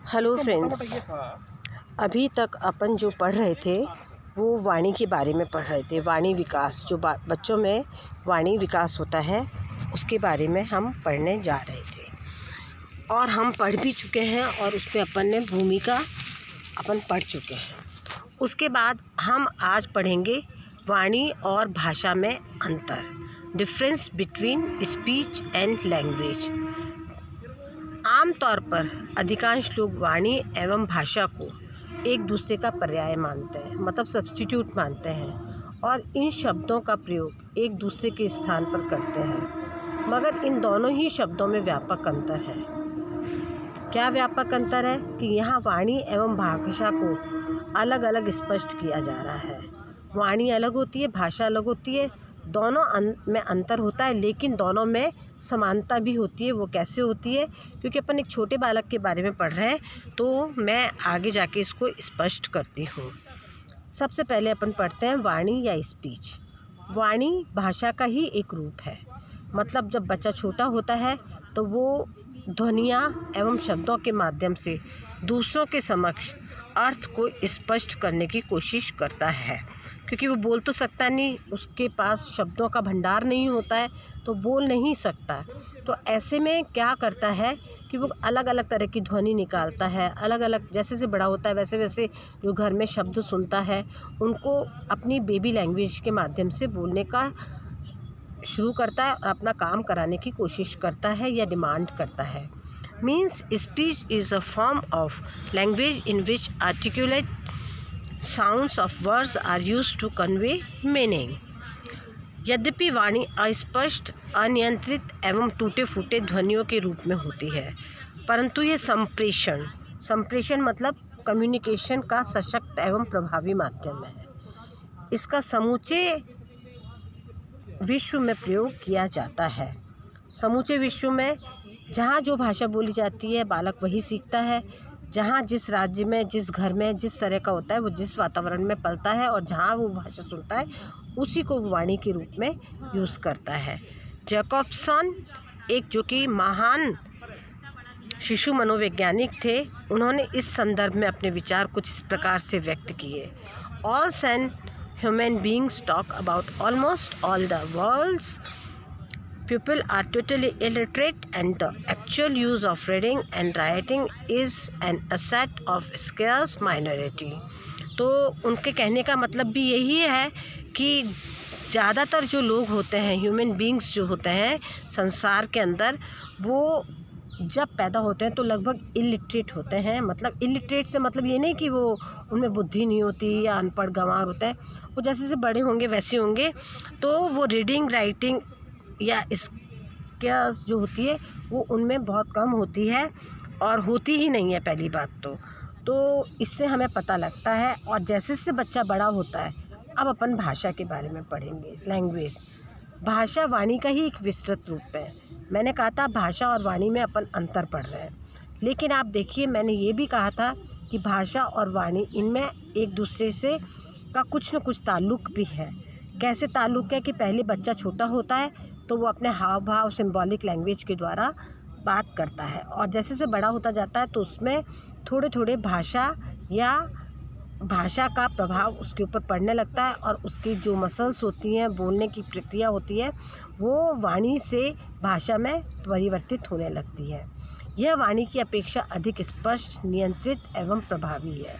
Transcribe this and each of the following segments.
Hello friends, अभी तक अपन जो पढ़ रहे थे वो वाणी के बारे में पढ़ रहे थे। वाणी विकास, जो बच्चों में वाणी विकास होता है उसके बारे में हम पढ़ने जा रहे थे और हम पढ़ भी चुके हैं और उसमें अपन ने भूमिका अपन पढ़ चुके हैं। उसके बाद हम आज पढ़ेंगे वाणी और भाषा में अंतर, difference between speech and language. आम तौर पर अधिकांश लोग वाणी एवं भाषा को एक दूसरे का पर्याय मानते हैं, मतलब सब्स्टिट्यूट मानते हैं और इन शब्दों का प्रयोग एक दूसरे के स्थान पर करते हैं। मगर इन दोनों ही शब्दों में व्यापक अंतर है। क्या व्यापक अंतर है कि यहाँ वाणी एवं भाषा को अलग अलग स्पष्ट किया जा रहा है। वाणी अलग होती है, भाषा अलग होती है, दोनों में अंतर होता है, लेकिन दोनों में समानता भी होती है। वो कैसे होती है? क्योंकि अपन एक छोटे बालक के बारे में पढ़ रहे हैं, तो मैं आगे जाके इसको स्पष्ट करती हूँ। सबसे पहले अपन पढ़ते हैं वाणी या स्पीच। वाणी भाषा का ही एक रूप है। मतलब जब बच्चा छोटा होता है तो वो ध्वनियाँ एवं शब्दों के माध्यम से दूसरों के समक्ष अर्थ को स्पष्ट करने की कोशिश करता है, क्योंकि वो बोल तो सकता नहीं, उसके पास शब्दों का भंडार नहीं होता है, तो बोल नहीं सकता। तो ऐसे में क्या करता है कि वो अलग अलग तरह की ध्वनि निकालता है। अलग अलग, जैसे जैसे बड़ा होता है वैसे वैसे जो घर में शब्द सुनता है उनको अपनी बेबी लैंग्वेज के माध्यम से बोलने का शुरू करता है और अपना काम कराने की कोशिश करता है या डिमांड करता है। Means speech is a form of language in which articulate sounds of words are used to convey meaning. यद्यपि वाणी अस्पष्ट, अनियंत्रित एवं टूटे फूटे ध्वनियों के रूप में होती है, परंतु ये संप्रेषण मतलब कम्युनिकेशन का सशक्त एवं प्रभावी माध्यम है। इसका समूचे विश्व में प्रयोग किया जाता है। समूचे विश्व में जहाँ जो भाषा बोली जाती है बालक वही सीखता है। जहाँ जिस राज्य में, जिस घर में जिस तरह का होता है, वो जिस वातावरण में पलता है और जहाँ वो भाषा सुनता है उसी को वाणी के रूप में यूज़ करता है। जैकबसन, एक जो कि महान शिशु मनोवैज्ञानिक थे, उन्होंने इस संदर्भ में अपने विचार कुछ इस प्रकार से व्यक्त किए। All sane human beings talk about almost all the world's people are totally illiterate, and the actual use of reading and writing is an asset of scarce minority। तो उनके कहने का मतलब भी यही है कि ज़्यादातर जो लोग होते हैं, ह्यूमन बींग्स जो होते हैं संसार के अंदर, वो जब पैदा होते हैं तो लगभग इलिटरेट होते हैं। मतलब इलिटरेट से मतलब ये नहीं कि वो उनमें बुद्धि नहीं होती या अनपढ़ गंवार होता है। वो जैसे जैसे बड़े होंगे वैसे होंगे, तो वो रीडिंग राइटिंग या स्किल्स जो होती है वो उनमें बहुत कम होती है और होती ही नहीं है पहली बात तो इससे हमें पता लगता है। और जैसे जैसे बच्चा बड़ा होता है, अब अपन भाषा के बारे में पढ़ेंगे। लैंग्वेज, भाषा वाणी का ही एक विस्तृत रूप है। मैंने कहा था भाषा और वाणी में अपन अंतर पढ़ रहे हैं, लेकिन आप देखिए मैंने ये भी कहा था कि भाषा और वाणी, इनमें एक दूसरे से का कुछ न कुछ ताल्लुक़ भी है। कैसे ताल्लुक़ है कि पहले बच्चा छोटा होता है तो वो अपने हाव भाव, सिंबॉलिक लैंग्वेज के द्वारा बात करता है, और जैसे जैसे बड़ा होता जाता है तो उसमें थोड़े थोड़े भाषा का प्रभाव उसके ऊपर पड़ने लगता है और उसकी जो मसल्स होती हैं, बोलने की प्रक्रिया होती है, वो वाणी से भाषा में परिवर्तित होने लगती है। यह वाणी की अपेक्षा अधिक स्पष्ट, नियंत्रित एवं प्रभावी है।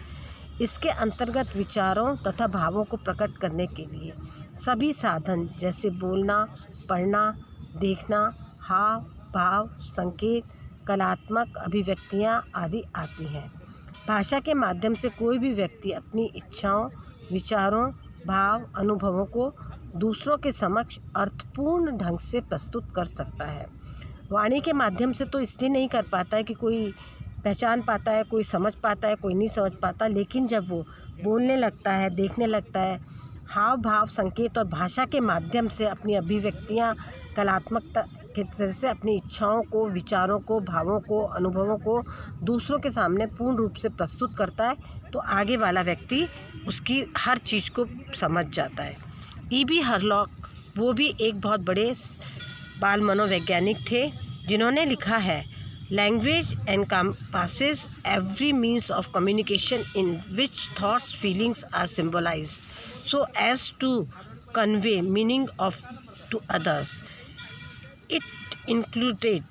इसके अंतर्गत विचारों तथा भावों को प्रकट करने के लिए सभी साधन जैसे बोलना, पढ़ना, देखना, हाव भाव, संकेत, कलात्मक अभिव्यक्तियाँ आदि आती हैं। भाषा के माध्यम से कोई भी व्यक्ति अपनी इच्छाओं, विचारों, भाव, अनुभवों को दूसरों के समक्ष अर्थपूर्ण ढंग से प्रस्तुत कर सकता है। वाणी के माध्यम से तो इसलिए नहीं कर पाता है कि कोई पहचान पाता है, कोई समझ पाता है, कोई नहीं समझ पाता, लेकिन जब वो बोलने लगता है, देखने लगता है, हाव भाव, संकेत और भाषा के माध्यम से अपनी अभिव्यक्तियाँ कलात्मकता की तरह से अपनी इच्छाओं को, विचारों को, भावों को, अनुभवों को दूसरों के सामने पूर्ण रूप से प्रस्तुत करता है, तो आगे वाला व्यक्ति उसकी हर चीज़ को समझ जाता है। ई.बी. हरलॉक, वो भी एक बहुत बड़े बाल मनोवैज्ञानिक थे, जिन्होंने लिखा है Language encompasses every means of communication in which thoughts, feelings are symbolized so as to convey meaning to others. It included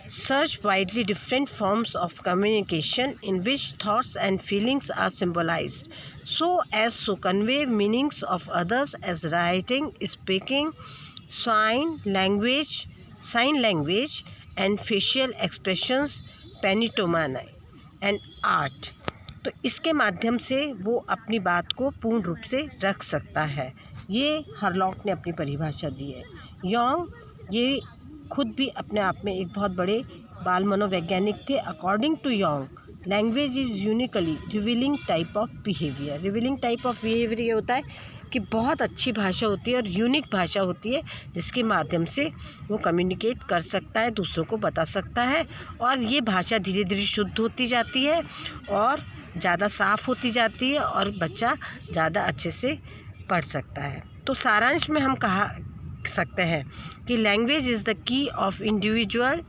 such widely different forms of communication in which thoughts and feelings are symbolized so as to convey meanings of others as writing, speaking, sign language, and facial expressions, pantomime and art. तो इसके माध्यम से वो अपनी बात को पूर्ण रूप से रख सकता है। ये हरलॉक ने अपनी परिभाषा दी है। योंग ये खुद भी अपने आप में एक बहुत बड़े बाल मनोवैज्ञानिक थे। According to Jung, language is uniquely revealing type of behaviour. Revealing type of behaviour ये होता है कि बहुत अच्छी भाषा होती है और यूनिक भाषा होती है जिसके माध्यम से वो कम्युनिकेट कर सकता है, दूसरों को बता सकता है, और ये भाषा धीरे धीरे शुद्ध होती जाती है और ज़्यादा साफ़ होती जाती है और बच्चा ज़्यादा अच्छे से पढ़ सकता है। तो सारांश में हम कहा सकते हैं कि language is the key of individual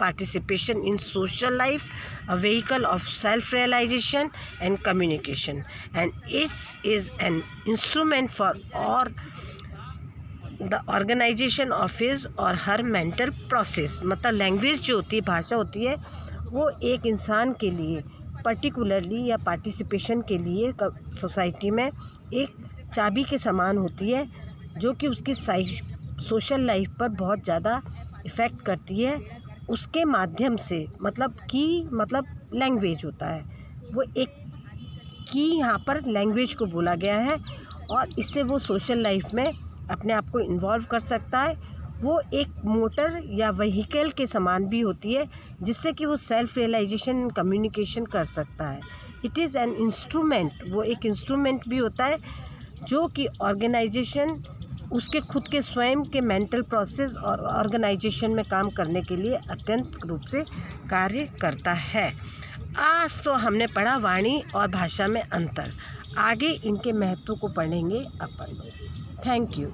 participation in social life, a vehicle of self realisation and communication, and it's is an instrument for or the organisation of his or her mental process. मतलब language जो होती है, भाषा होती है, वो एक इंसान के लिए पर्टिकुलरली या पार्टिसिपेशन के लिए सोसाइटी में एक चाबी के समान होती है जो कि उसकी सोशल लाइफ पर बहुत ज़्यादा इफ़ेक्ट करती है। उसके माध्यम से मतलब लैंग्वेज होता है, वो एक की यहाँ पर लैंग्वेज को बोला गया है और इससे वो सोशल लाइफ में अपने आप को इन्वॉल्व कर सकता है। वो एक मोटर या व्हीकल के समान भी होती है जिससे कि वो सेल्फ रियलाइजेशन कम्युनिकेशन कर सकता है। इट इज़ एन इंस्ट्रूमेंट, वो एक इंस्ट्रूमेंट भी होता है जो कि ऑर्गेनाइजेशन उसके खुद के स्वयं के मेंटल प्रोसेस और ऑर्गेनाइजेशन में काम करने के लिए अत्यंत रूप से कार्य करता है। आज तो हमने पढ़ा वाणी और भाषा में अंतर, आगे इनके महत्व को पढ़ेंगे अपन। Thank you.